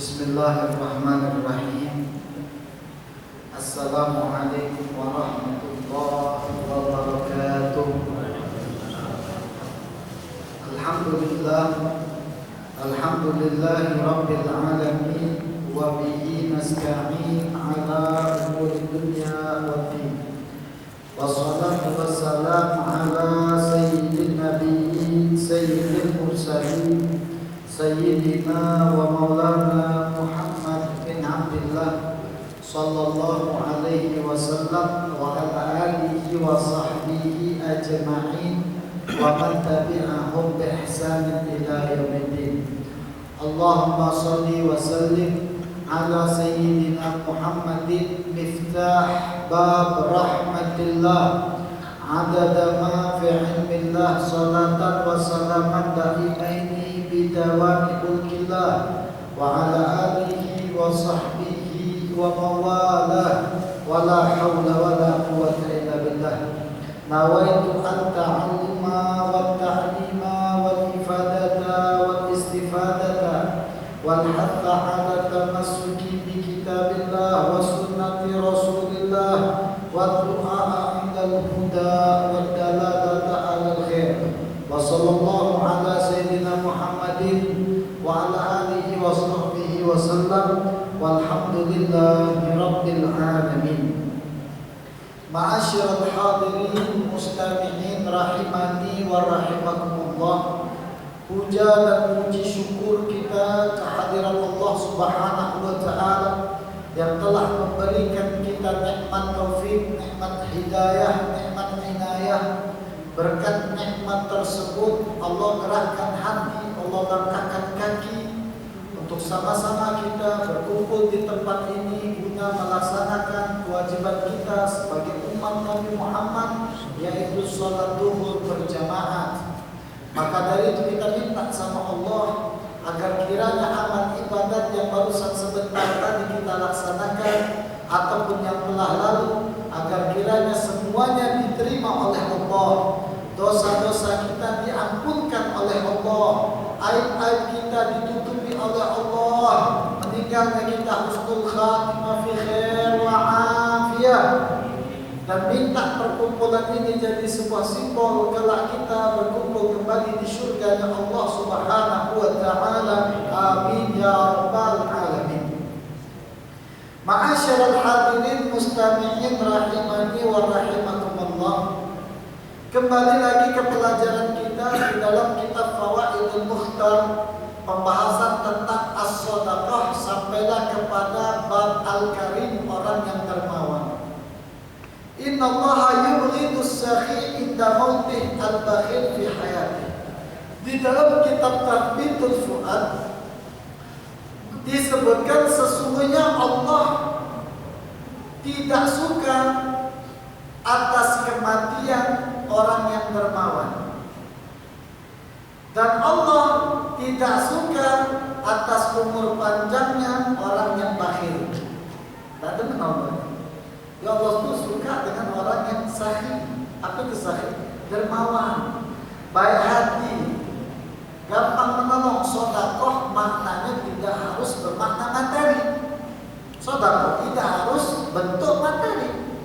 Bismillahirrahmanirrahim. Assalamualaikum warahmatullahi wabarakatuh. Alhamdulillahi rabbil alamin wa bihi nasta'in ala umuri dunya waddin. Wassalatu wassalamu ala sayyidin nabiyyin sayyidil mursalin Sayyidina wa maulana Muhammad bin Abdullah sallallahu alaihi wasallam wa ala alihi wa sahbihi ajma'in wa man tabi'ahum bi ihsanin ila yaumiddin. Allahumma salli wa sallim ala sayyidina Muhammadin miftah bab rahmatillah adada ma fi ilmillah salatan wa salaman da'imaini bidawami mulkillah wa ala alihi wa sahbihi wa mawalah wa la hawla wa la quwwata illa billah. Nawaitu an ta'alluma wa ta'lima wal ifadata wal istifadata wal hatha ala tamassuki bi kitabillah wa sunnati rasulillah wa du'a indal huda wa dalalata ala khair. Wa sallallahu ala sayyidina Muhammadin wa ala alihi wa sahbihi wa sallam walhamdulillahi rabbil alamin. Ma'asyiral hadirin mustami'in rahimani wa rahimakumullah. Puja dan puji syukur kita kehadiran Allah Subhanahu wa taala yang telah memberikan kita nikmat taufik, nikmat hidayah, nikmat inayah. Berkat nikmat tersebut Allah gerakkan hati, Allah langkahkan kaki untuk sama-sama kita berkumpul di tempat ini guna melaksanakan kewajiban kita sebagai umat Nabi Muhammad, yaitu sholat duhur berjamaah. Maka dari itu kita minta sama Allah agar kiranya amal ibadat yang barusan sebentar tadi kita laksanakan ataupun yang telah lalu, agar kiranya semuanya diterima oleh Allah, dosa-dosa kita diampunkan oleh Allah, aib-aib kita ditutupi oleh Allah, meninggalnya kita husnul khatimah fi khair wa afiyah. Dan minta perkumpulan ini jadi sebuah simbol kelak kita berkumpul kembali di surganya Allah Subhanahu wa taala. Amin ya rabbal alamin. Ma'asyiral hadirin mustami'in rahimani wa rahimakumullah. Kembali lagi ke pelajaran kita di dalam kitab Fawaidul Mukhtar, pembahasan tentang as-shadaqah, sampailah kepada bab al-karim, orang yang dermawan. Innallaha yubghidus sakhi inda mautih al-bakhil fi hayatih. Di dalam kitab Tathbitul Fuad disebutkan sesungguhnya Allah tidak suka atas kematian orang yang dermawan, dan Allah tidak suka atas umur panjangnya orang yang bakhil. Tak ada Allah. Ya Allah itu suka dengan orang yang sahih. Apa itu sahih? Dermawan, baik hati, gampang menolong. Sedekah maknanya tidak harus bermakna materi. Sedekah tidak harus bentuk materi,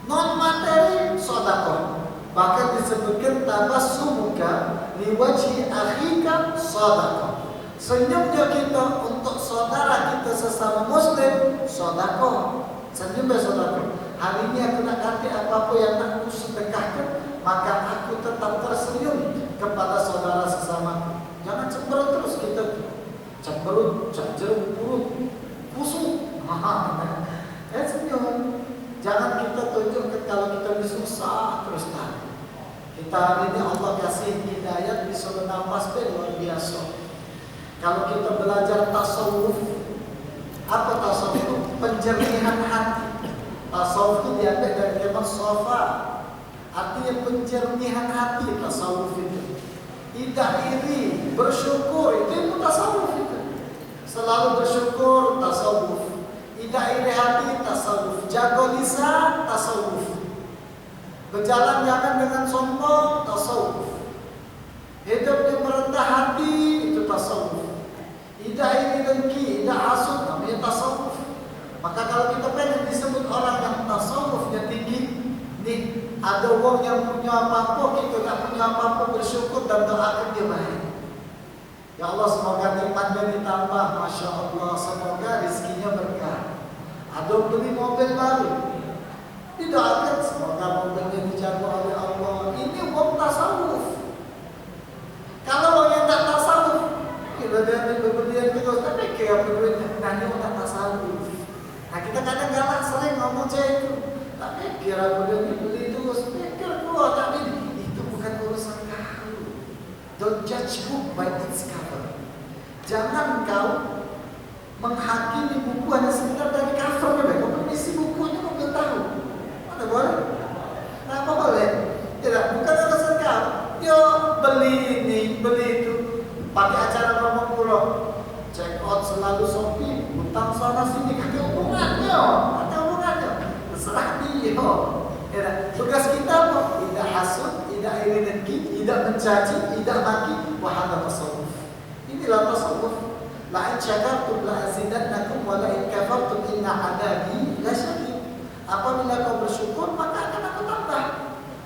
non materi sedekah. Bahkan disebutkan tabassumuka liwajhi akhika sedekah. Senyumnya kita untuk saudara kita sesama muslim sedekah. Senyum bersedekah. Hari ini aku nak ganti apa-apa yang nak aku sedekahkan, maka aku tetap tersenyum kepada saudara sesama. Jangan cemberut terus kita. Cemberut, cemberut, busuk. Senyum. Jangan kita tunjukkan kalau kita susah terus tadi. Kita hari ini Allah kasih hidayat bisa bernafas luar biasa. Kalau kita belajar tasawuf, apa tasawuf itu? Penjernihan hati. Tasawuf itu diambil dari kata sofa, artinya penjernihan hati. Tasawuf itu tidak iri, bersyukur, itu tasawuf itu. Selalu bersyukur, tasawuf. Tidak iri hati, tasawuf. Jaga lisan, tasawuf. Berjalan jangan dengan sombong, tasawuf. Hidup yang merendah hati, itu tasawuf. Tidak iri dengki, tidak yang punya apa-apa, kita tak punya apa-apa, bersyukur dan doakan dia baik. Ya Allah, semoga nikmatnya ditambah, Masya Allah, semoga rezekinya berkah. Ada beli mobil baru, didoakan semoga mobilnya dijaga oleh Allah. Ini wong tasawuf. Kalau wong yang tak tasawuf, kita dari kemudian terus tapi kayak berduitnya, nanti wong tak tasawuf. Nah kita kadang galak sering ngomong itu, tapi kira beli terus, pikir keluar tapi itu bukan urusan kau. Don't judge book by its cover. Jangan kau menghakimi buku hanya sekedar dari covernya. Kau permisi bukunya kau belum tahu. Mana boleh? Kenapa boleh? Tidak, bukan urusan kau. Yo beli ini, beli itu, pakai acara promo pulau, check out selalu Shopee, utang sana sini, ada hubungannya, terserah dia. Ya, tugas kita apa? Tidak hasud, tidak iri dengki, tidak mencaci, tidak maki. Wahada tasawuf. Inilah tasawuf. La in syakartum la azidannakum wa la in kafartum inna adabi la syadid. Apabila kau bersyukur maka akan aku tambah.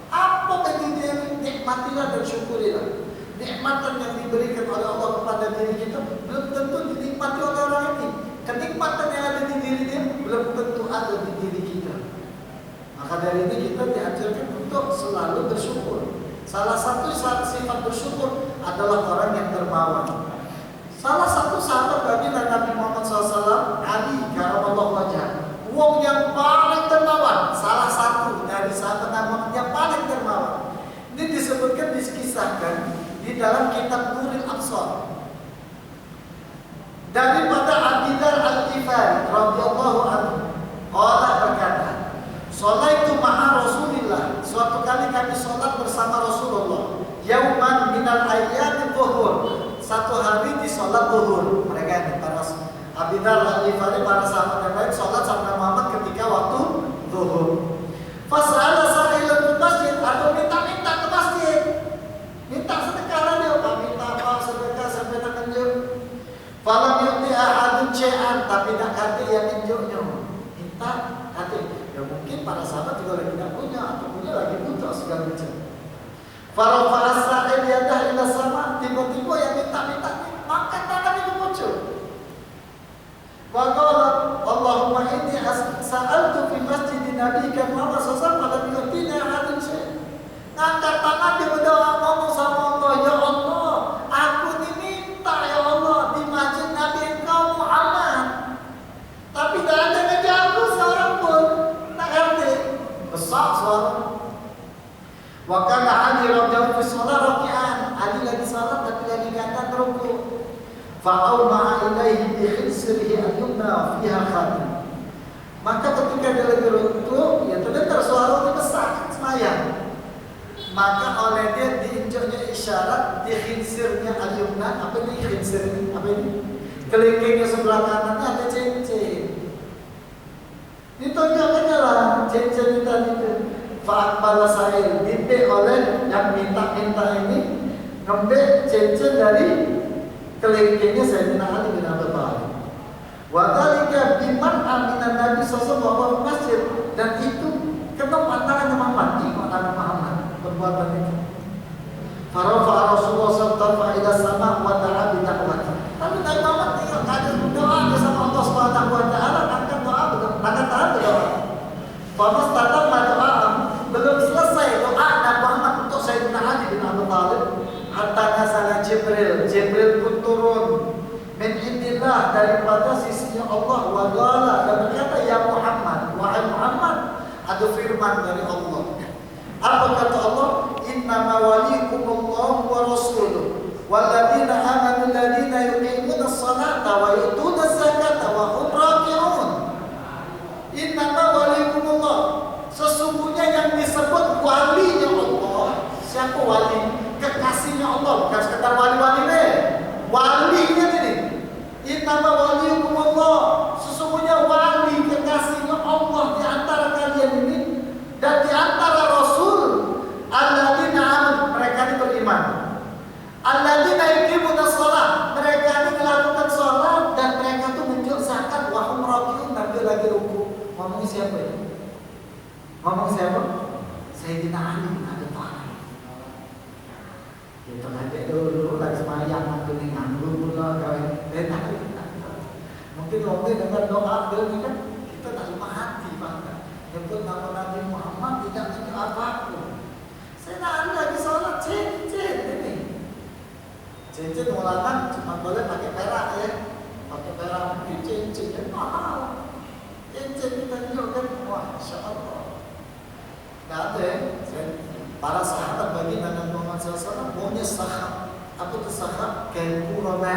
Apa bagi dia? Nikmatilah dan syukurilah. Nikmatan yang diberikan oleh Allah kepada diri kita belum tentu dinikmati oleh orang ini. Kenikmatan yang ada di diri dia belum tentu ada di diri kita. Maka dari ini kita diajarkan untuk selalu bersyukur. Salah satu sifat bersyukur adalah orang yang dermawan. Salah satu sahabat baginda Nabi Muhammad SAW, Ali karamallahu wajhah, wong yang paling dermawan. Salah satu dari sahabat Nabi Muhammad yang paling dermawan. Ini disebutkan, dikisahkan di dalam kitab Nurul Absar daripada Abi Dzar Al-Ghifari radhiyallahu anhu. Allah berkata, "Sholaitu ma'a Rasulillah." Suatu kali kami sholat bersama Rasulullah. Yauman minal ayyami dhuhur. Satu hari di sholat zuhur. Mereka ini para Abi Dzar Al-Ghifari, para sahabat yang lain sholat sama Muhammad ketika waktu zuhur. Fas'ala sa'ilun fil masjid, atau minta ke masjid. Minta sedekah dia, minta apa sedekah sampai nak kenjuk. Falam yu'ti ahadun syai'an, tapi nak kata yang kenjuknya. Minta kata. Ya mungkin para sahabat juga lagi tidak punya atau punya lagi butuh segala macam. Farafa'a sa'il yadah ila sama, tiba-tiba yang minta angkat tangannya ke pucuk. Wa qala Allahumma inni sa'altu fi masjidin nabiyika Muhammad sallallahu alaihi wasallam yu'tina ahadun syai'. Angkat tangan dia berdoa ngomong sama Allah, ya Allah, aku diminta ya Allah di masjid Nabi engkau Muhammad. Tapi tak ada ngejaga seorang pun. Tak ngerti. Besar suara. Wa kana Ali radhiyallahu fi shalah raki'an. Ali lagi salat tapi lagi kata ruku'. Fa'awma'a ilaihi bi khinsirihi al-yumna fiha khatam. Maka ketika dia lagi ruku', ya terdengar suara besar semayang. Maka oleh dia diinjaknya isyarat di khinsirnya al-yumna. Apa ini khinsir? Apa ini? Kelingkingnya sebelah kanannya ada cincin. Ditunjukkannya lah cincin tadi itu. Fa'akbala sa'il, dibek oleh yang minta-minta ini, ngembek cincin dari kelingkingnya Sayyidina Ali bin Abi Thalib. Wa dzalika biman aminan Nabi sallallahu alaihi masjid, dan itu kena pantangan Muhammad, ikut Nabi Muhammad perbuatan itu. Farafa Rasulullah sallallahu alaihi wasallam wa da'a bi da'wati. Tapi Nabi Muhammad tidak ada berdoa sama Allah Subhanahu wa taala, angkat doa, angkat tangan berdoa. Famas tatap doa, belum selesai doa Nabi Muhammad untuk Sayyidina Ali bin Abi Thalib, hatta nazala Jibril pun turun min indillah, daripada sisinya Allah, wa qala, dan berkata, ya Muhammad, wahai Muhammad, ada firman dari Allah. Apa kata Allah? Innama walikumullahu wa rasuluh walladzina amanu alladzina yuqimuna as-salata wa yu'tuna az-zakata wa hum raki'un. Innama walikumullah, sesungguhnya yang disebut walinya Allah. Siapa wali? Kekasihnya Allah, bukan sekedar wali-wali deh. Walinya ini. Innama walikumullah, sesungguhnya wali kekasihnya Allah di antara kalian ini dan di antara Rasul. Alladzina amanu, mereka ini beriman. Alladzina yuqimuna shalah, mereka ini melakukan salat dan mereka itu menunjuk zakat, wa hum raki'un, dan dia lagi ruku. Ngomong siapa ini? Ngomong siapa? Sayyidina Ali. Kita ngajak dulu lagi semayang aku nih nganggur pula kawin enak. Mungkin orang dengan doa dia kan kita tak lupa hati bangga. Nyebut nama Nabi Muhammad tidak minta apapun. Saya tak ada lagi sholat cincin ini. Cincin mulakan cuma boleh pakai perak ya. Pakai perak mungkin cincin yang mahal. Cincin kita juga kan, wah Insya Allah. Tak ada ya. Para sahabat bagi Nabi Muhammad SAW maunya sahab. Apa itu sahab? Kain kurama.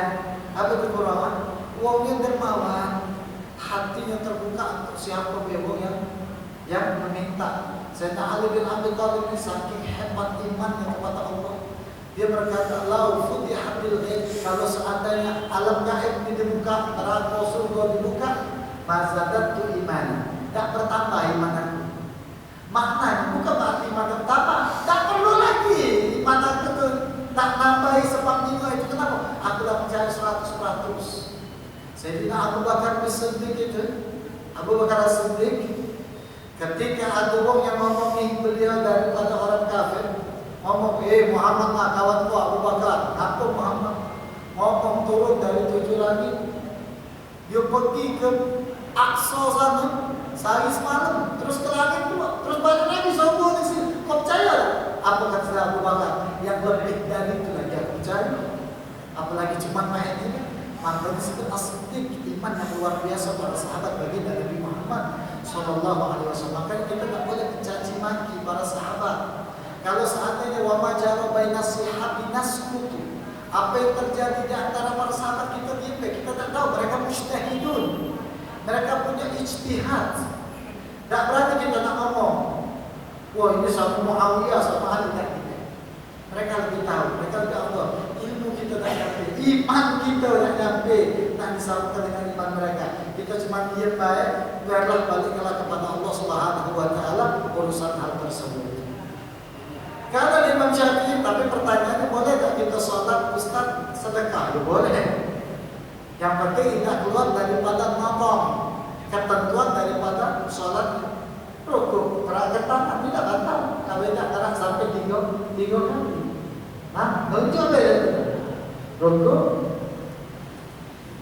Apa itu kurama? Uangnya dermawan, hatinya terbuka untuk siapa yang meminta. Sayyidina Ali bin Abi Thalib ini saking hebat imannya kepada Allah. Dia berkata, "Lau futihatil ghaib," kalau seandainya alam gaib dibuka, neraka surga dibuka, mazadatu iman. Tak bertambah imanku. Maknanya bukan berarti iman bertambah. Tak perlu lagi iman itu tak nambahi seperti itu. Kenapa? Aku dah mencari 100%. Sayyidina Abu Bakar As-Siddiq itu, Abu Bakar As-Siddiq, ketika ada orang yang ngomongin beliau daripada orang kafir, ngomong, Muhammad nak kawanku Abu Bakar, aku Muhammad, ngomong turun dari 7 langit, dia pergi ke Aqsa sana, sehari semalam, terus ke langit pula, terus balik lagi sombong di sini. Kau percaya? Apa kata Abu Bakar? Yang lebih dari itu lagi aku percaya. Apalagi cuma main ini. Maka disebut as-siddiq, iman yang luar biasa para sahabat bagi Nabi Muhammad Sallallahu Alaihi Wasallam. Maka kita tak boleh mencaci maki para sahabat. Kalau seandainya wa majara bainas sahabi naskutu, apa yang terjadi di antara para sahabat kita diam, kita tak tahu. Mereka mujtahidun, mereka punya ijtihad. Tak berani kita nak ngomong, wah ini sama Muawiyah sama Ali, tak kita. Mereka lebih tahu, mereka lebih Allah. Ilmu kita tak sampai, iman kita tak sampai, tak disamakan dengan iman mereka. Kita cuma diam baik, biarlah baliklah kepada Allah Subhanahu Wa Taala urusan hal tersebut. Kalau Imam Syafi'i, tapi pertanyaannya boleh tak kita sholat Ustaz sedekah? Ya boleh. Yang penting tidak keluar daripada nazam, ketentuan daripada sholat rukuk. Gerakan tangan tidak batal kalau tidak gerak sampai 3 kali. Nah, mencoba ya. Rukuk.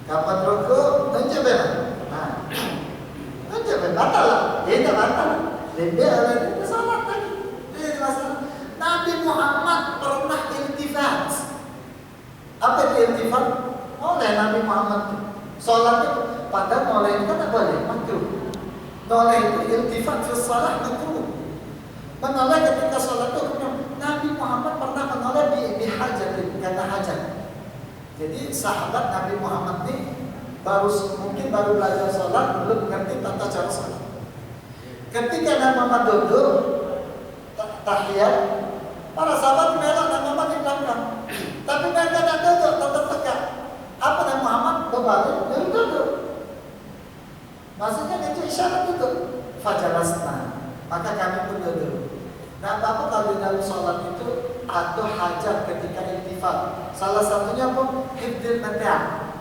Kapan rukuk? Mencoba. Nah, mencoba batal lah. Dia tidak batal. Lebih ada salat lagi. Ini masalah. Nabi Muhammad pernah iltifat. Apa itu iltifat? Oleh Nabi Muhammad. Salat itu pada noleh itu tak boleh, makruh. Noleh itu iltifat fi shalah makruh. Menoleh ketika salat itu Nabi Muhammad pernah menoleh di hajat, kata hajat. Jadi sahabat Nabi Muhammad ini mungkin baru belajar salat, belum mengerti tata cara salat. Ketika Nabi Muhammad duduk tahiyat, para sahabat melok Nabi Muhammad di belakang. Tapi mereka tak duduk, tetap tegak. Apa Nabi Muhammad berbalik dan duduk. Maksudnya itu isyarat duduk. Fajalasna, maka kami pun duduk. Nah, apa kalau dalam sholat itu ada hajat ketika iltifat? Salah satunya apa? Hifdil mata',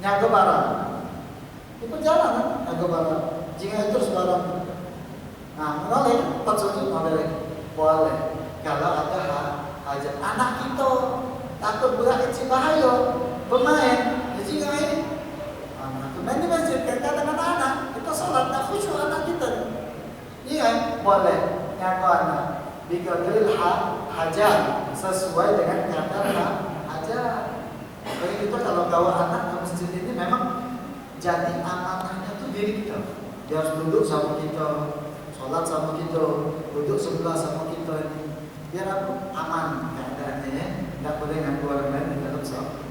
nyaga barang. Itu perjalanan, nyaga barang. Jika terus barang. Nah, boleh, tak sujud boleh. Kalau ada hajat anak kita takut budak kecil bahaya, pemain, jadi ngain. Anak main di masjid, kadang-kadang anak kita sholat tak khusyuk anak kita. Iya, boleh. Nyaga anak. Biqadril hajat, sesuai dengan kadar hajat. Jadi kita kalau bawa anak ke masjid ini memang jadi amanahnya tuh diri kita. Dia harus duduk sama kita, sholat sama kita, duduk sebelah sama kita ini. Biar apa? Aman keadaannya, tidak boleh ganggu orang lain di dalam sholat.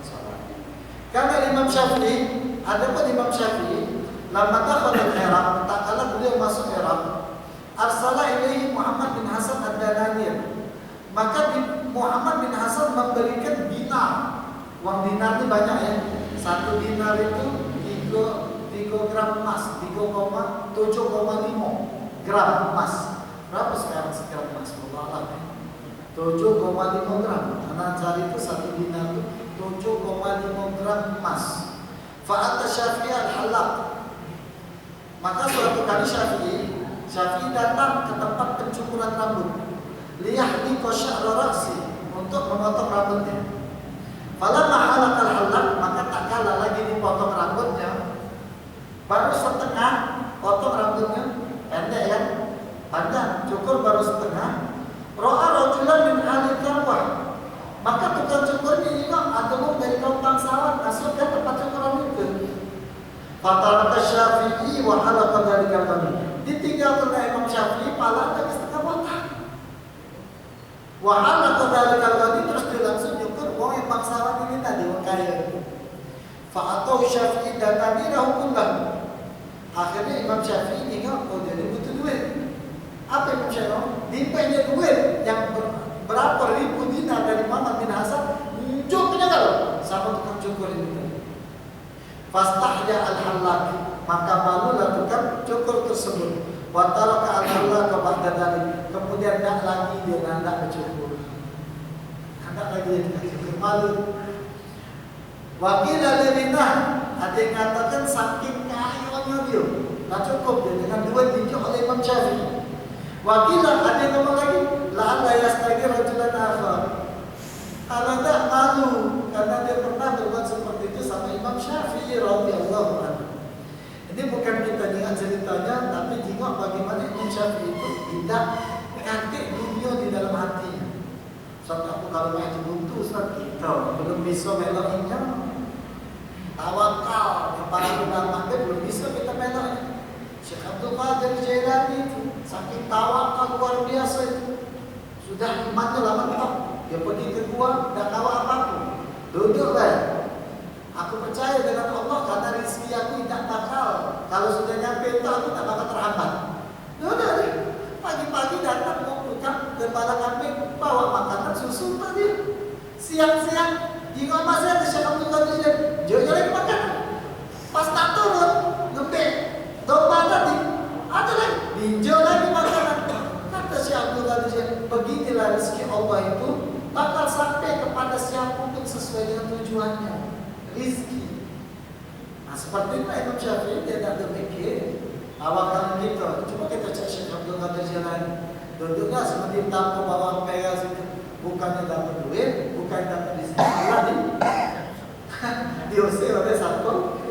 Karena Imam Syafi'i, ada pun Imam Syafi'i, lama dakhala al-ihram, tak kala beliau masuk ihram, arsala ilaihi Muhammad bin Hasan ad-Dananir. Maka Muhammad bin Hasan memberikan dinar. Uang dinar ini banyak ya. 1 dinar itu 3 gram emas, 3,7,5 gram emas. Berapa sekarang sekian emas? Allah 7,5 gram. Karena cari itu 1 dinar itu 7,5 gram emas. Fa'ata Syafi'i al-halaq. Maka suatu kali Syafi'i datang ke tempat pencukuran rambut. Liyahdi qasya'ra ra'si, untuk untuk memotong rambutnya. Falamma halaqal halaq, maka tak kalah lagi dipotong rambutnya, baru setengah potong rambutnya, pendek ya, panjang, cukur baru setengah. Ro'a rajulan min ahli Tarwah, maka tukang cukur ini ada dari kaum bangsawan masuk ke tempat cukuran itu. Fataraka Syafi'i wa halaqa dzalikal ghani, ditinggal oleh Imam Syafi'i pala dari setengah botak. Wa halaqa dzalikal ghani, terus dia langsung cukur wong yang bangsawan ini tadi wong kaya. Fa atau Syafi'i datamirahu kullahu, akhirnya Imam Syafi'i ingat, oh jadi butuh duit. Apa Imam Syafi'i? Dimpenya duit yang berapa ribu dinar dari Muhammad bin Hasan, cukupnya kalau sama tukang cukur ini. Fastahya al-halaq, maka malulah tukang cukur tersebut. Wa taraka al-halaq ba'da dzalik, kemudian tak lagi dia hendak mencukur. Hendak lagi dia cukur, malu. Wakil al-rinah, ada yang mengatakan saking kayanya dia, tak cukup dia dengan duit dijuk oleh Imam Syafi'i. Wakil ada yang ngomong lagi, la'alla yastagi rajulan akhar, kalau tak malu karena dia pernah berbuat seperti itu sama Imam Syafi'i radhiyallahu anhu. Ini bukan kita ingat ceritanya, tapi tengok bagaimana Imam Syafi'i itu tidak kantik dunia di dalam hatinya. Ustaz, aku kalau main buntu Ustaz, kita belum bisa melokinya. Tawakal kepada ulama dia belum bisa kita meloknya. Syekh Abdul Qadir Jailani itu saking tawakal luar biasa itu. Sudah imannya lama tak. Dia pergi ke gua, tidak tahu apapun. Duduklah. Aku percaya dengan Allah karena rezeki aku tidak bakal. Kalau sudah nyampe itu aku tak bakal terhambat. Duduk deh. Pagi-pagi datang mau buka kepala kambing, bawa makanan susu tadi. Siang-siang di rumah saya ada Syekh Abdul Qadir, jalan makan. Pas tak turun, lembek. Domba tadi, ada lagi, hijau lagi makanan. Kata Syekh Abdul Qadir, beginilah rezeki Allah itu bakal sampai kepada siapapun sesuai dengan tujuannya. Rizki. Nah seperti itu Imam Syafi'i dia tak berpikir awakan kita. Cuma kita cek Syekh Abdul Qadir Jailani, duduknya seperti tamu bawang peras itu, bukannya dapat duit, bukan dapat rezeki lagi. Diusir oleh satu.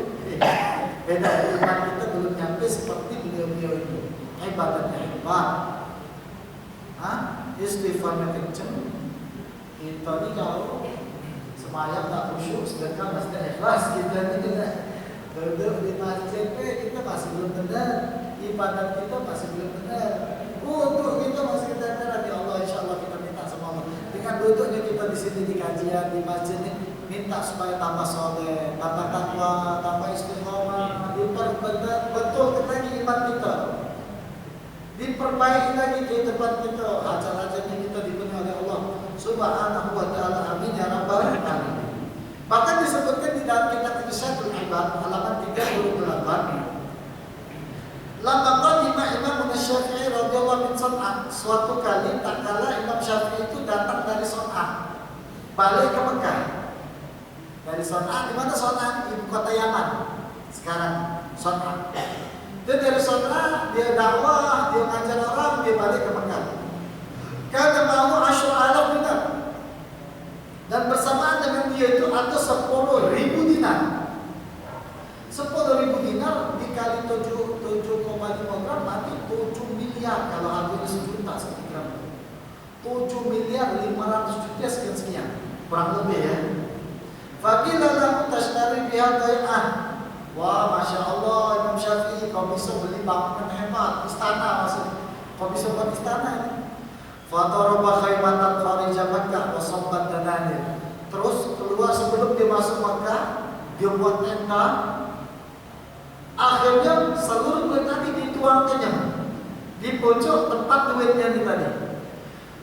Beda iman kita belum nyampe seperti beliau-beliau itu. Ibadatnya hebat. Istighfarnya kenceng. Kita ni kalau semayang tak khusyuk, sedekah masih tak ikhlas, kita ni kena duduk di masjid, kita masih belum benar, ibadat kita masih belum benar, untuk kita masih kita benar di Allah. InsyaAllah kita minta sama Allah. Dengan duduknya kita di sini di kajian di masjid ni, minta supaya tambah soleh, tambah takwa, tambah istiqomah, diperbenar betul lagi iman kita, diperbaiki lagi kehidupan kita, ajar-ajarnya kita dipenuhi oleh Allah Subhanahu wa ta'ala. Amin ya rabbal alamin. Bahkan disebutkan di dalam kitab Kisahul Ibad halaman 38, lama qadima Imam Syafi'i radhiyallahu min Son'a, suatu kali tak kala Imam Syafi'i itu datang dari Son'a balik ke Mekah. Dari Son'a, di mana Son'a? Ibu kota Yaman sekarang, Son'a. Dia dari Son'a, dia dakwah, dia ngajar orang, dia balik ke Mekah. Karena mau Asy'ariyah dinar, dan bersamaan dengan dia itu ada 10.000 dinar. 10.000 dinar dikali 7,5 gram mati 7 miliar kalau harganya sejuta sekian. 7 miliar 500 juta sekian kurang lebih ya. Faqila lahu tashtari biha dai'ah. Wah, Masya Allah Imam Syafi'i, kau bisa beli bangunan hebat, istana maksudnya. Kau bisa buat istana ini. Fadaraba khaymatan kharija Makkah wa sabbat dananir. Terus keluar sebelum dia masuk Makkah, dia buat tenda. Akhirnya seluruh duit tadi dituangkannya di pojok tempat duitnya ini tadi.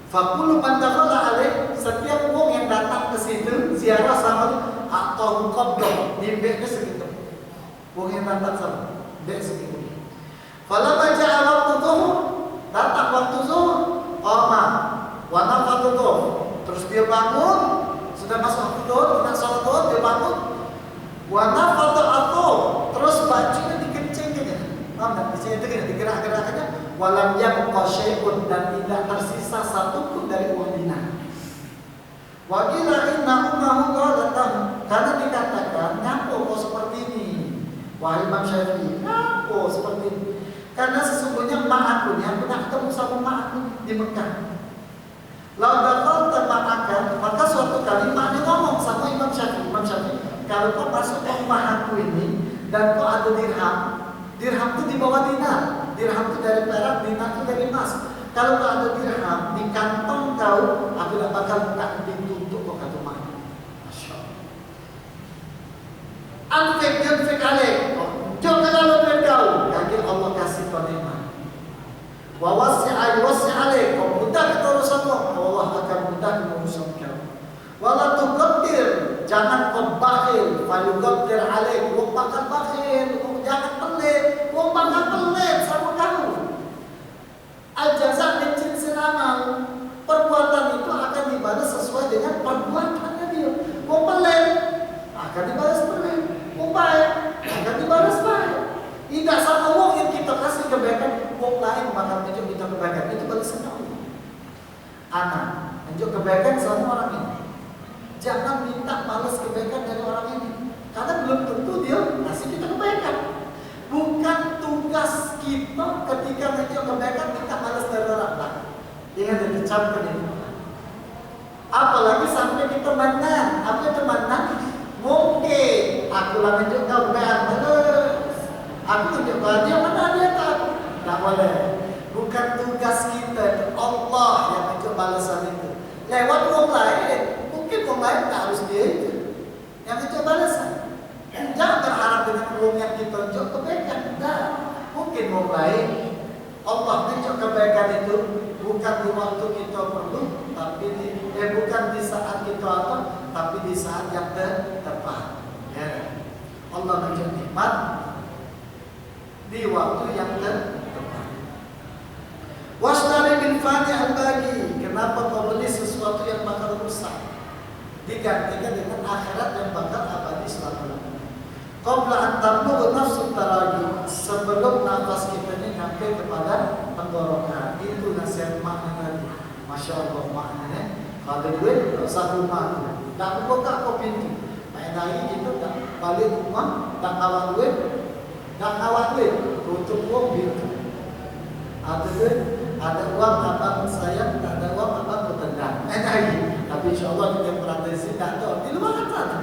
Fakulu man dakhala alaih, setiap orang yang datang ke situ ziarah sama atau qabdah, nimbeknya segitu. Orang yang datang sama, nimbek segitu. Falamma ja'a waqtu dhuhr, datang waktu zuhur, qama wa nafadhu dhuhr. Terus dia bangun, sudah masuk waktu zuhur, tidak salat zuhur, dia bangun. Wa nafadhu dhuhr, terus bajunya dikencengkan. Nampak di sini itu digerak-gerakkannya. Walam yabqa syai'un, dan tidak tersisa satu pun dari uang dinar. Waqila inna ummahu qalat lahu, karena dikatakan ngapo kok seperti ini. Wahai Imam Syafi'i, ngapo seperti ini? Karena sesungguhnya mak aku yang pernah ketemu sama mak aku di Mekah. Lau dakhalta ma'aka, maka suatu kali maknya ngomong sama Imam Syafi'i, kalau kau masuk ke rumah aku ini dan kau ada dirham, dirham itu di bawah dinar, dirham itu dari perak, dinar itu dari emas. Kalau kau ada dirham di kantong kau, aku tidak bakal buka pintu untuk kau ke rumah. Masya Allah. Anfik alaik, jangan kalau kau, kaki Allah kasih kau nikmat. Wa wasi'a alaik, kau mudah kita urusanmu, Allah akan mudah urusan kau. Wala tuqaddir, jangan kau bakhil, falyuqaddir alaik, kau bakal bakhil, kau jangan pelit, kau bakal pelit sama kamu. Al-jaza' min jinsil amal, perbuatan itu akan dibalas sesuai dengan perbuatannya dia. Kau pelit, akan dibalas pelit, kau baik, akan dibalas baik. Tidak sama uang yang kita kasih kebaikan, uang lain bakal tunjuk kita kebaikan, itu balasan Allah. Anak, tunjuk kebaikan sama orang ini. Jangan minta balas kebaikan dari orang ini, karena belum tentu dia kasih kita kebaikan. Bukan tugas kita ketika tunjuk kebaikan minta balas dari orang lain. Ingat dan dicamkan ini. Apalagi sampai kita menang, apa itu menang? Mungkin aku lah tunjuk kebaikan balas. Aku tunjuk dia mana dia tak? Tak boleh. Bukan tugas kita, Allah yang tunjuk balasan itu. Lewat orang lain. Mungkin orang lain tak harus dia itu yang itu balasan. Jangan berharap dengan uang yang kita tunjuk kebaikan. Tidak. Mungkin orang lain Allah tunjuk kebaikan itu bukan di waktu kita perlu, tapi bukan di saat kita apa, tapi di saat yang tepat. Ya. Allah tunjuk nikmat di waktu yang tepat. Washtari bil fani al-bagi, kenapa kau beli sesuatu yang bakal rusak? Digantikan dengan akhirat yang bakal abadi selama-lamanya. Qabla an tablugha nafsu taragi, sebelum nafas kita ini sampai kepada tenggorokan. Itu nasihat makna tadi. Masya Allah maknanya. Kalau duit tak usah rumah, tak buka kau pintu. Main lagi kita tak balik rumah, tak kawan duit, tutup uang pintu. Ada duit, ada uang abang saya, tak ada uang abang bertendang. Lagi. Tapi insya Allah kita beradaptasi tak tahu di luar sana.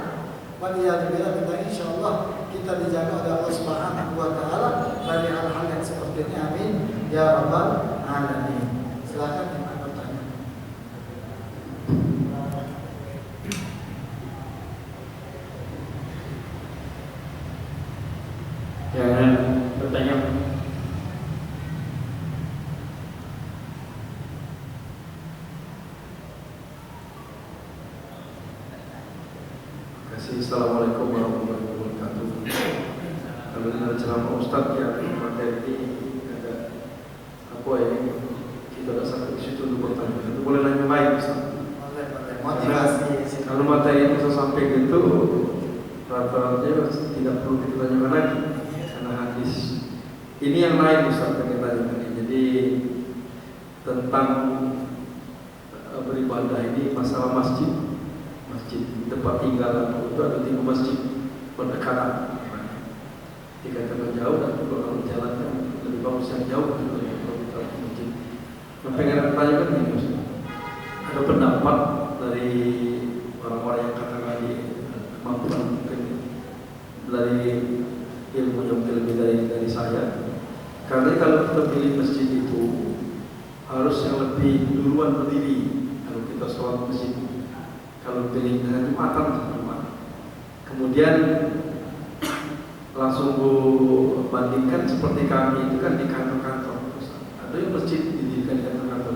Waliyadzubillah kita insya Allah kita dijaga oleh Allah Subhanahu Wa Taala dari hal-hal yang seperti ini. Amin ya rabbal alamin. Silakan yang bertanya. Jangan bertanya. Assalamualaikum warahmatullahi wabarakatuh. Kalau dengan ceramah Ustaz yang materi ini agak apa ya, kita tak sampai ke situ untuk bertanya. Itu boleh nanya baik Ustaz. Motivasi. Kalau materi itu sampai gitu, rata-ratanya tidak perlu kita tanyakan lagi karena hadis. Ini yang lain Ustaz yang kita tanyakan. Jadi tentang beribadah ini masalah masjid tempat tinggal itu ada 3 masjid berdekatan. Dikatakan jauh dan kalau jalan kan lebih bagus yang jauh daripada kalau kita masjid. Yang pengen tanyakan ini Ustaz, ada pendapat dari orang-orang yang katakan di kemampuan mungkin dari ilmu yang lebih dari saya. Karena kalau kita pilih masjid itu harus yang lebih duluan berdiri kalau kita sholat masjid. Kalau pilih dengan Jumatan, kemudian langsung bandingkan seperti kami itu kan di kantor-kantor. Ada yang masjid didirikan di kantor-kantor.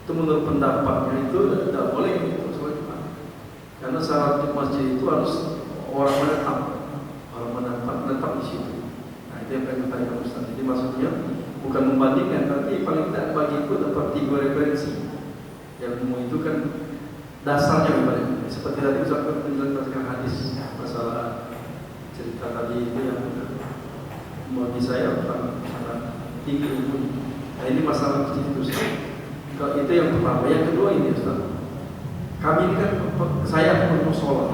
Itu menurut pendapatnya itu tidak boleh itu sholat Jumat. Karena syarat masjid itu harus orang menetap di situ. Nah itu yang saya katakan Ustaz. Jadi maksudnya bukan membandingkan, tapi paling tidak bagiku dapat 3 referensi. Yang itu kan dasarnya gimana? Seperti tadi Ustaz menjelaskan hadis masalah cerita tadi itu yang bagi saya sangat tinggi ilmu. Nah ini masalah masjid itu. Kalau itu yang pertama, yang kedua ini Ustaz. Kami ini kan saya pun musola,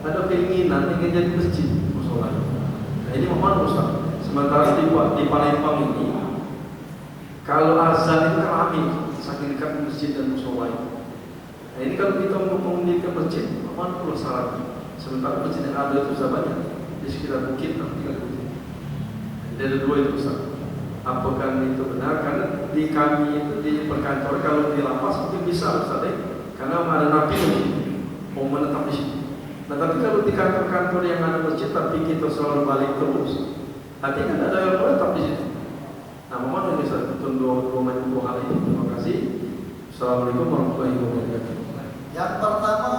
ada keinginan ingin jadi masjid musola. Nah ini mohon Ustaz. Sementara di Palembang ini, kalau azan itu kan rame, saking dekat masjid dan musola. Nah ini kalau kita mau mendirikan masjid, mohon perlu syarat. Sementara masjid yang ada itu sudah banyak di sekitar bukit, tinggal bukit. Jadi ada dua itu Ustaz. Apakah itu benar? Karena di kami itu di perkantoran kalau di lapas mungkin bisa Ustaz karena ada napi mau menetap di sini. Nah tapi kalau di kantor-kantor yang ada masjid tapi kita selalu balik terus, artinya kan ada yang menetap di situ. Nah mohon ini Ustaz untuk dua hal ini. Terima kasih. Assalamualaikum warahmatullahi wabarakatuh. Yang pertama,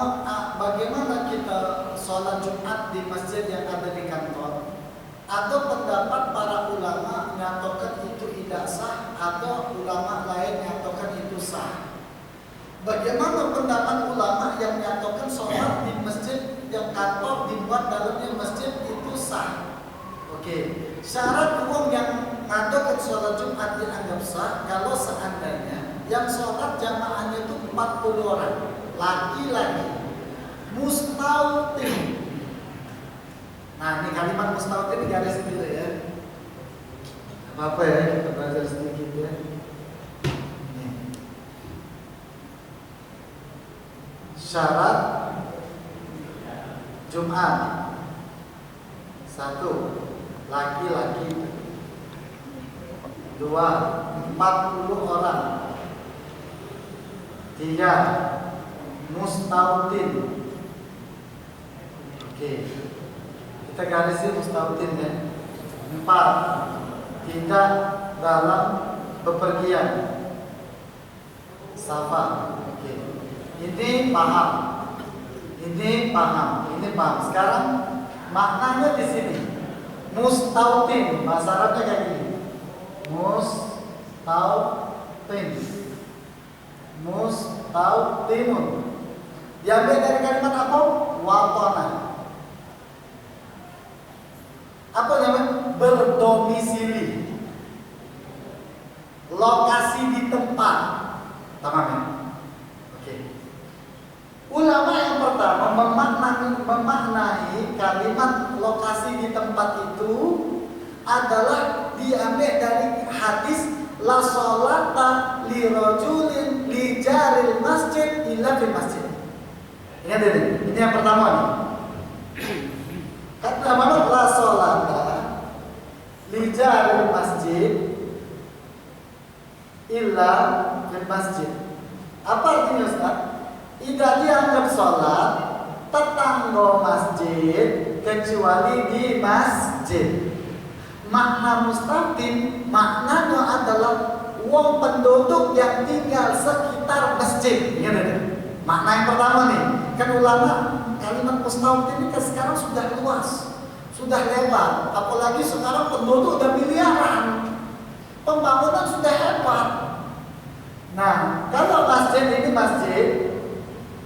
bagaimana kita sholat Jumat di masjid yang ada di kantor? Atau pendapat para ulama nyatakan itu tidak sah, atau ulama lain nyatakan itu sah. Bagaimana pendapat ulama yang nyatakan sholat di masjid yang kantor dibuat dalamnya masjid itu sah? Oke, syarat umum yang nyatakan sholat Jumat dianggap sah kalau seandainya yang sholat jamaahnya itu 40 orang, laki-laki, mustautin. Nah ini kalimat mustautin ini garis dulu ya. Apa ya, kita belajar sedikit ya. Syarat Jumat: 1. Laki-laki. 2. 40 orang. 3. Mustautin. Oke, kita garisin mustautin ya. 4. Tidak dalam bepergian. Safar. Oke. Ini paham. Ini paham. Ini paham. Sekarang maknanya di sini. Mustautin, bahasa Arabnya kayak gini. Mustautin. Mustautinun. Diambil dari kalimat apa? Watona. Apa namanya? Berdomisili. Lokasi di tempat. Paham ya? Oke. Ulama yang pertama memaknai kalimat lokasi di tempat itu adalah diambil dari hadis la sholata li rajulin li jaril masjid illa fil masjid. Ingat ini yang pertama nih. Kata mana la sholata li jaril masjid illa fil masjid. Apa artinya Ustaz? Tidak dianggap sholat tetangga masjid kecuali di masjid. Makna mustautin maknanya adalah wong penduduk yang tinggal sekitar masjid. Makna yang pertama nih, kan ulama kalimat mustautin ini kan sekarang sudah luas, sudah lebar. Apalagi sekarang penduduk udah miliaran, pembangunan sudah hebat. Nah, kalau masjid ini masjid,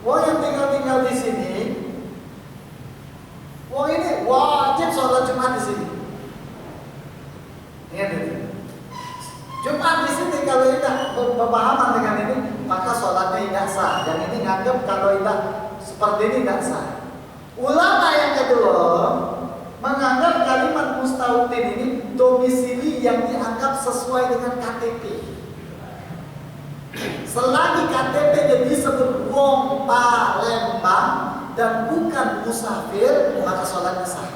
wong yang tinggal di sini, wong ini wajib sholat Jumat di sini. Ingat itu. Jumat di sini kalau tidak berpahaman dengan ini, maka sholatnya tidak sah. Dan ini nganggap kalau tidak seperti ini tidak sah. Ulama yang kedua menganggap kalimat mustautin ini domisili yang dianggap sesuai dengan KTP. Selagi KTP jadi disebut wong Palembang dan bukan musafir, maka sholatnya sah.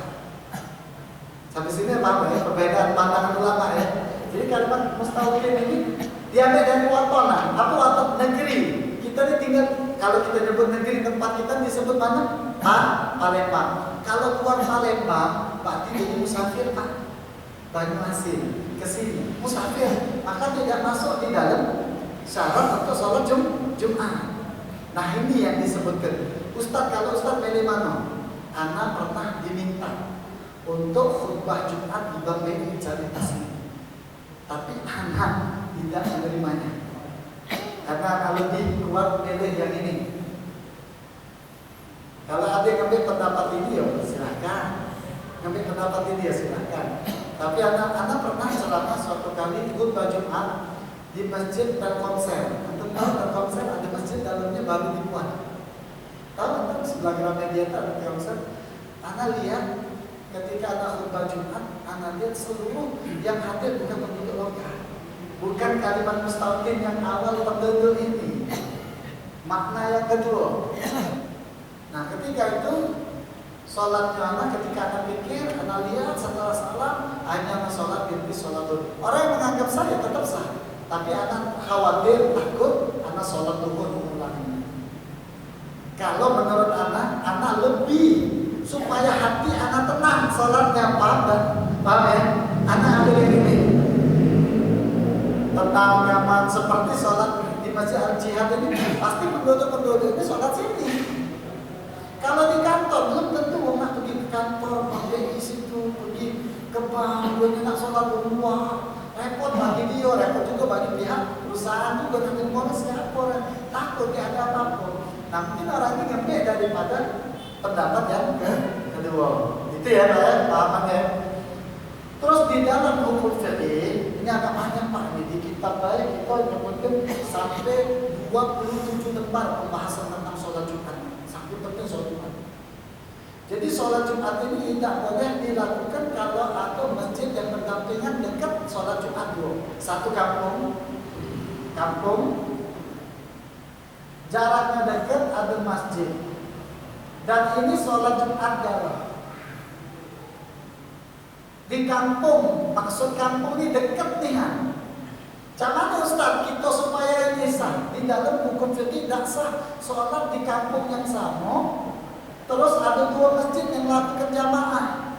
Sampai sini apa ya perbedaan pandangan ulama ya. Jadi kalimat mustautin ini diambil dari watona. Apa waton? Negeri. Kita ini tinggal, kalau kita nyebut negeri tempat kita disebut mana? Palembang. Kalau keluar Palembang, berarti jadi musafir Pak. Banyuasin ke sini musafir, maka tidak masuk di dalam syarat untuk sholat Jumat. Nah ini yang disebutkan. Ustaz, kalau Ustaz milih mana? Anak pernah diminta untuk khutbah Jumat di Bambang Cari Tasmi, tapi anak tidak menerimanya karena kalau keluar milih yang ini. Kalau adik ngambil pendapat ini ya silakan, ngambil pendapat ini ya silakan. Tapi anak pernah ceramah suatu kali khutbah Jumat di masjid Telkomsel. Untuk tahu Telkomsel ada masjid dalamnya baru dibuat. Tahu sebelah Gramedia ada Ustaz. Ana lihat ketika ada khutbah Jumat, ana lihat seluruh yang hadir bukan penduduk lokal, bukan kalimat mustaqim yang awal penduduk ini. Makna yang kedua. Nah, ketika itu sholatnya anak, ketika anak pikir, anak lihat setelah salam hanya anak sholat diri sholat dulu. Orang yang menganggap saya tetap sah, tapi anak khawatir takut anak sholat dulu mengulangi. Kalau menurut anak lebih supaya hati anak tenang sholatnya paham ya? Anak ambil ini tentang nyaman seperti sholat di masjid Al-Jihad ini pasti penduduk ini sholat sini. Kalau di kantor belum tentu orang pergi ke kantor, pergi di situ, pergi ke bank, nak sholat luar, repot bagi dia, repot juga bagi pihak perusahaan juga nanti mau siapa takut dia ada apa-apa. Nah mungkin orang ini ngambil daripada pendapat yang kedua. Itu ya Pak, pahaman ya. Terus di dalam hukum fikih ini agak banyak Pak, di kitab baik kita nyebutkan sampai 27 lembar pembahasan tentang sholat Jumat. Sampai penting sholat Jumat. Jadi sholat Jumat ini tidak boleh dilakukan kalau ada masjid yang berdampingan dekat sholat Jumat dulu. Satu kampung jaraknya dekat ada masjid. Dan ini sholat Jumat galau. Di kampung, maksud kampung ini dekat nih kan. Jangan Ustaz, kita supaya ini sah. Di dalam hukum fikih tidak sah sholat di kampung yang sama. Terus ada dua masjid yang melakukan jamaah.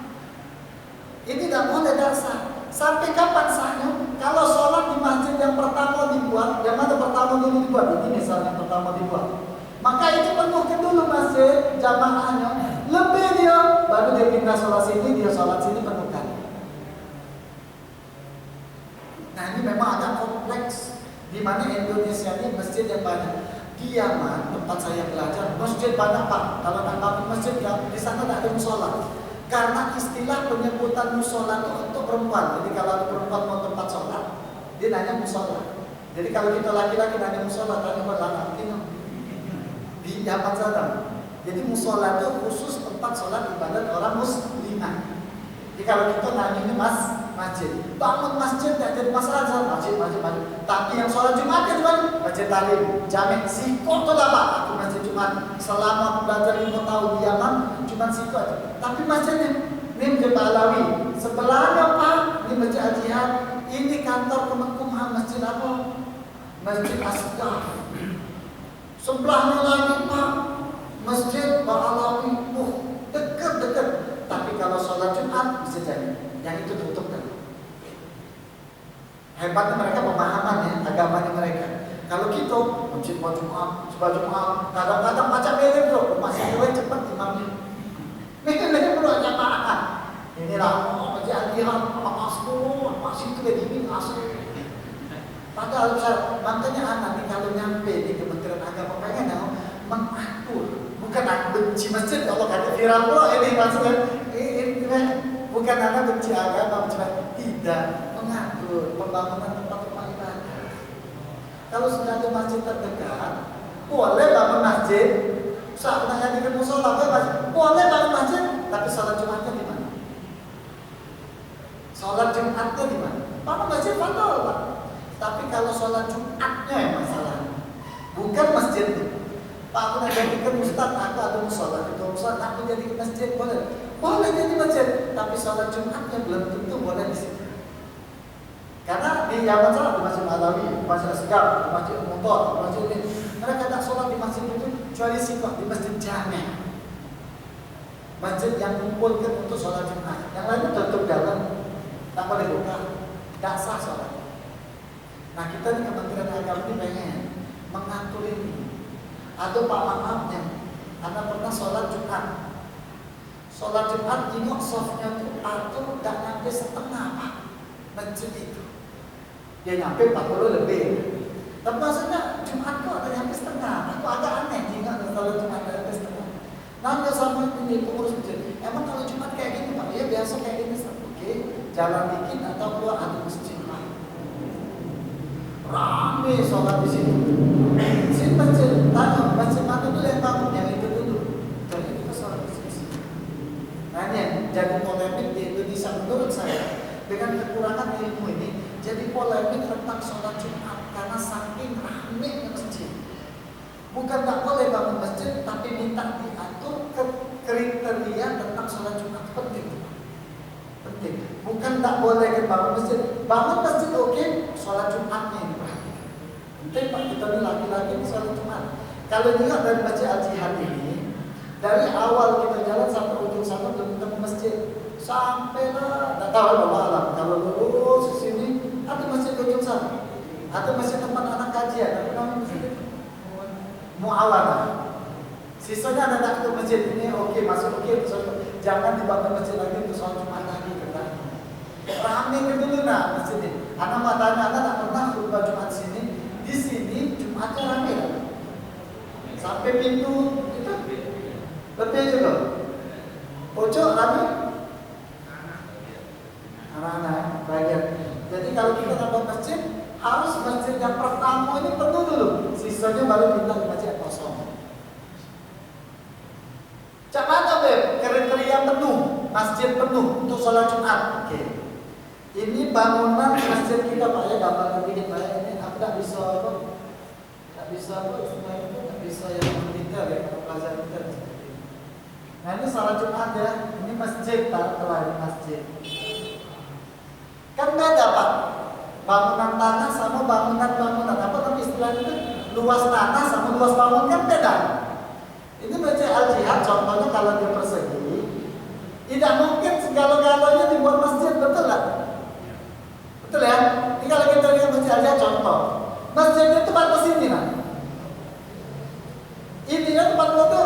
Ini tidak boleh sah. Sampai kapan sahnya? Kalau sholat di masjid yang pertama dibuat, yang mana pertama dulu dibuat? Ini misalnya pertama dibuat. Maka itu penuhkan dulu masjid jamaahnya. Lebih dia, baru dia pindah sholat sini, dia sholat sini penuhkan. Nah ini memang agak kompleks. Di mana Indonesia ini masjid yang banyak. Di Yaman tempat saya belajar masjid banyak Pak. Kalau nak bangun masjid di sana tidak ada musola. Karena istilah penyebutan musola itu untuk perempuan. Jadi kalau ada perempuan mau tempat sholat, dia nanya musola. Jadi kalau kita laki-laki nanya musola, tanya buat laki di Yaman sana. Jadi musola itu khusus tempat sholat ibadat orang muslimah. Jadi kalau kita nanya ini masjid, bangun masjid tidak jadi masalah, masjid. Tapi yang sholat Jumat ya cuma masjid talim, jamin siko tuh lah Pak. Aku masjid Jumat selama aku belajar 5 tahun di Yaman cuma siko aja. Tapi masjidnya ini masjid Alawi, sebelahnya Pak ini masjid Al-Jihad, ini kantor Kemenkumham masjid apa? Masjid Asgaf. Sebelahnya lagi Pak masjid Alawi, dekat. Tapi kalau sholat Jumat bisa jadi yang itu tutup kan. Hebatnya mereka pemahaman ya agamanya mereka. Kalau kita masjid Jumat, kadang-kadang baca melim bro, masih mulai cepat imamnya. Melim bro jamaah. Inilah masjid Al-Jihad, masih itu begini asli. Padahal makanya anak nih kalau nyampe di Kementerian Agama pengen mengatur. Bukan aku benci masjid, kalau kata viral bro ini maksudnya ini bukan anak benci agama, tidak mengatur pembangunan tempat rumah ibadah. Kalau sudah ada masjid terdekat, boleh bangun masjid. Saat nanya di musola, boleh bangun masjid, tapi sholat Jumatnya di mana? Sholat Jumatnya di mana? Bangun masjid betul Pak. Tapi kalau sholat Jumatnya yang masalah, bukan masjidnya. Pak aku nak jadikan ustaz, aku ada musola, itu ustaz, aku jadi masjid boleh jadi masjid, tapi sholat Jumatnya belum tentu boleh di situ. Karena di Yaman sana di masjid Alawi, masjid Asgaf, masjid Mutor, masjid ini, mereka tak sholat di masjid itu kecuali sikoh di masjid Jami', masjid yang kumpulkan untuk sholat Jumat. Yang lain tutup dalam, tak boleh buka, tak sah sholat. Nah kita di Kementerian Agama ini pengen mengatur ini. Atau Pak maafnya, Anda pernah sholat Jumat. Sholat Jumat tengok softnya itu atau tidak nyampe setengah Pak masjid itu. Dia nyampe 40 lebih. Tapi maksudnya Jumat kok ada nyampe setengah. Aku agak aneh jika sholat Jumat ada nyampe setengah. Nanti sama ini pengurus masjid. Emang kalau Jumat kayak gini Pak? Ya biasa kayak gini. Oke, jalan dikit atau keluar ada masjid Pak. Rame sholat di situ. Masjid mana dulu yang bangun yang itu dulu. menjadi polemik di Indonesia menurut saya dengan kekurangan ilmu ini jadi polemik tentang sholat Jumat karena saking ramai masjid. Bukan tak boleh bangun masjid, tapi minta diatur kriteria tentang sholat Jumat penting. Bukan tak boleh bangun masjid. Bangun masjid oke, sholat Jumatnya ini perhatikan. Penting Pak, kita ini laki-laki sholat Jumat. Kalau lihat dari Masjid Al-Jihad ini, dari awal kita jalan sampai ujung sana belum ketemu masjid. Sampailah, tak tahu Allah alam. Kalau lurus ke sini, ada masjid ujung sana, ada masjid tempat anak kajian, apa namanya masjid? Muawana. Sisanya ada nak ke masjid ini, oke, masuk oke, jangan dibangun masjid lagi untuk sholat Jumat lagi. Ramai ke dulu nak masjid ini. Anak matanya anak tak pernah khutbah Jumat sini. Di sini Jumatnya ramai kan? Sampai pintu itu lebih juga. Pojok ramai. Anak-anak bagian. Jadi kalau kita dapat masjid, harus masjid yang pertama ini penuh dulu. Sisanya baru pindah ke masjid kosong. Cak mana Beb? Kriteria penuh, masjid penuh untuk sholat Jumat. Oke. Ini bangunan masjid kita Pak ya, gambar sedikit Pak ya. Ini aku tak bisa apa? Tak bisa apa? Sebenarnya tak bisa yang detail ya, pelajaran detail. Nah ini sholat Jumat ya. Ini masjid Pak, ini masjid. Kan beda Pak. Bangunan tanah sama bangunan. Apa tapi istilahnya itu? Luas tanah sama luas bangunan kan beda. Ini Masjid Al-Jihad contohnya kalau dia persegi, tidak mungkin segala-galanya dibuat masjid, betul tak? Betul ya? Ini kalau kita lihat Masjid Al-Jihad contoh, masjidnya itu batas ini nah. Intinya tempat foto.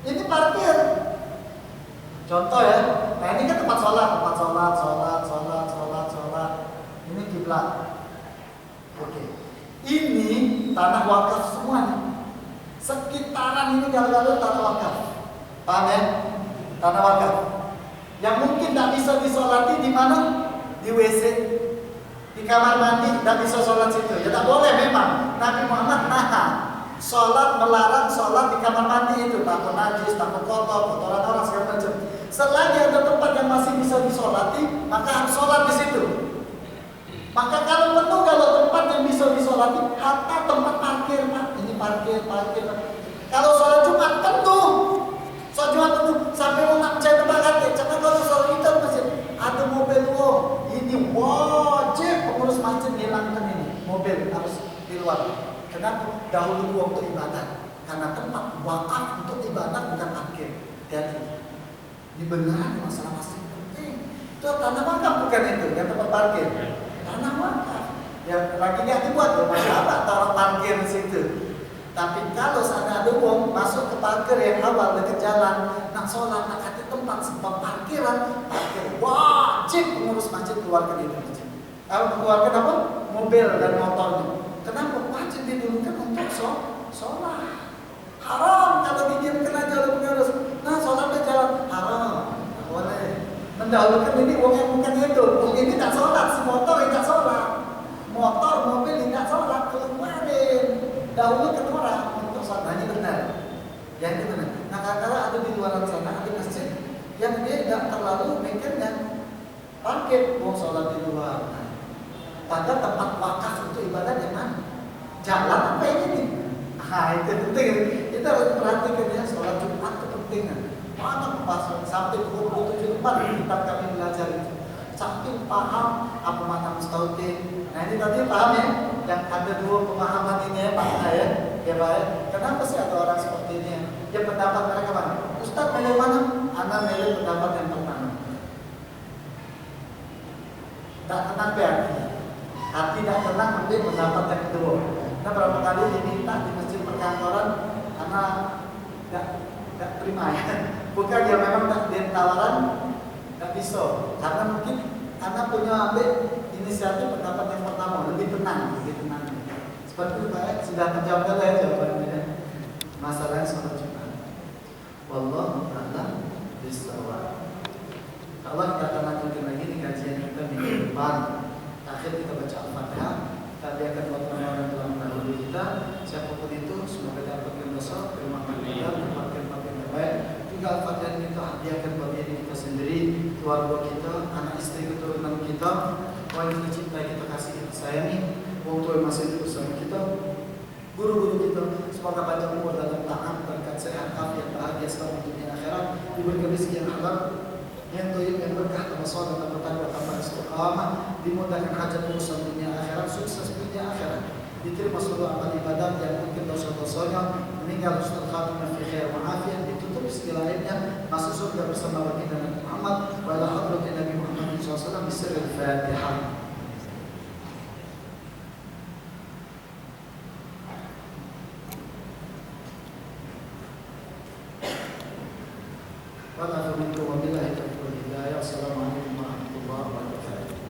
Ini parkir. Contoh ya. Nah ini kan tempat sholat. Ini kiblat. Oke. Ini tanah wakaf semua nih. Sekitaran ini galau-galau tanah wakaf. Paham ya? Tanah wakaf. Yang mungkin tidak bisa disolati di mana? Di WC, di kamar mandi, tidak bisa sholat situ. Ya tak boleh memang. Nabi Muhammad nahan. Sholat melarang sholat di kamar mandi itu. Takut najis, takut kotor, kotoran orang segala macam. Selagi ada tempat yang masih bisa disolati, maka harus sholat di situ. Maka kalau penuh, kalau tempat yang bisa disolati, hatta tempat parkir, Pak. Ini parkir. Kalau sholat Jumat penuh, sholat Jumat penuh sampai mau nak percaya tempat kaki. Jangan kalau sholat kita masjid ada mobil ini wajib pengurus masjid hilangkan ini mobil harus di luar. Kenapa? Dahulu waktu ibadah, karena tempat wakaf untuk ibadah bukan parkir. Jadi dibenaran masalah masjid penting. Itu tanah wakaf bukan itu, yang tempat parkir. Tanah wakaf. Ya lagi nggak dibuat loh, masalah taruh parkir di situ. Tapi kalau sana ada uang masuk ke parkir yang awal dekat jalan, nak sholat, nak kata tempat sebab parkiran, parkir wajib pengurus masjid keluarkan itu masjid. Keluarkan apa? Mobil dan motornya. Kenapa? Wajib didulukan untuk sholat. Haram kalau didiamkan aja oleh pengurus. Nah sholat di jalan haram, tak boleh. Mendahulukan ini uang yang bukan itu. Uang ini tak sholat, si motor tidak sholat. Motor, mobil tidak sholat, keluarin. Dahulukan orang untuk sholat, ini benar. Yang itu benar. Nah kadang-kadang ada di luar sana, ada masjid yang dia tidak terlalu mikirnya parkir, mau sholat di luar. Nah, pada tempat wakaf untuk ibadah yang mana? Jalan apa ini nih? Nah itu penting. Kita harus perhatikan ya, sholat Jumat itu penting. Mana pasal sampai 27 tempat kita kami belajar itu. Saking paham apa makna mustautin. Nah ini tadi paham ya, yang ada dua pemahaman ini ya Pak ya, ya Pak ya. Kenapa sih ada orang seperti ini ya? Ya pendapat mereka mana? Ustaz milih mana? Anda milih pendapat yang pertama. Tak tenang hati tak tenang ambil pendapat yang kedua. Nah berapa kali diminta di masjid perkantoran, anak tidak terima ya. Bukan ya memang tak tawaran, tak bisa. Karena mungkin anak punya ambil inisiatif pendapat yang pertama, lebih tenang. Seperti itu Pak, sudah menjawab ya jawabannya. Masalahnya sholat Jumat. Wallahu a'lam bishawab. Allah kita akan lanjutkan lagi di kajian kita minggu depan. Akhir kita baca Al-Fatihah. Tadi akan buat orang dalam dahulu kita. Siapapun itu semoga dapat dosa, terima kasih, terbaik. Juga Al-Fatihah hadiahkan bagi diri kita sendiri, keluarga kita, anak istri keturunan kita, orang yang kita cintai, kita kasih, kita sayangi, orang tua yang masih hidup bersama kita, guru-guru kita. Semoga panjang umur dalam taat, berkat sehat, afiat, bahagia selama dunia akhirat, diberi rezeki yang halal, yang toyib, yang berkah, tanpa sholat, tanpa takwa, tanpa istiqamah, dimudahkan hajat urusan dunia akhirat, sukses dunia akhirat, diterima seluruh amal ibadah yang mungkin dosa-dosanya, meninggal husnul khatimah fi khair wa afiyah, ditutup segala aibnya, masuk surga bersama baginda Nabi Muhammad wa ila hadratin Nabi Muhammad SAW bisirri al-Fatihah. Wa la minkum wa billahi taufiq wal hidayah.